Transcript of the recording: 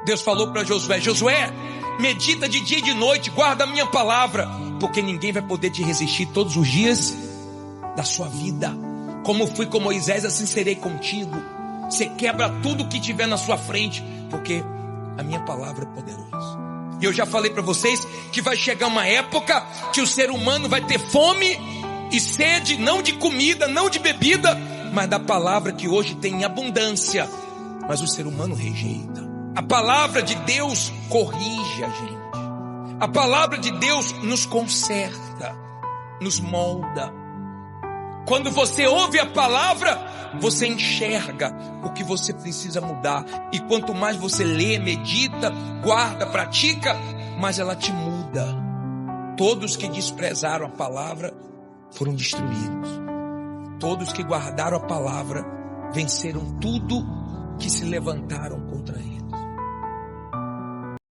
Deus falou para Josué: Josué, medita de dia e de noite, guarda a minha palavra, porque ninguém vai poder te resistir todos os dias da sua vida. Como fui com Moisés, assim serei contigo. Você quebra tudo que tiver na sua frente, porque a minha palavra é poderosa. E eu já falei para vocês que vai chegar uma época que o ser humano vai ter fome e sede, não de comida, não de bebida, mas da palavra que hoje tem em abundância. Mas o ser humano rejeita. A palavra de Deus corrige a gente. A palavra de Deus nos conserta, nos molda. Quando você ouve a palavra, você enxerga o que você precisa mudar. E quanto mais você lê, medita, guarda, pratica, mais ela te muda. Todos que desprezaram a palavra foram destruídos. Todos que guardaram a palavra venceram tudo que se levantaram contra eles.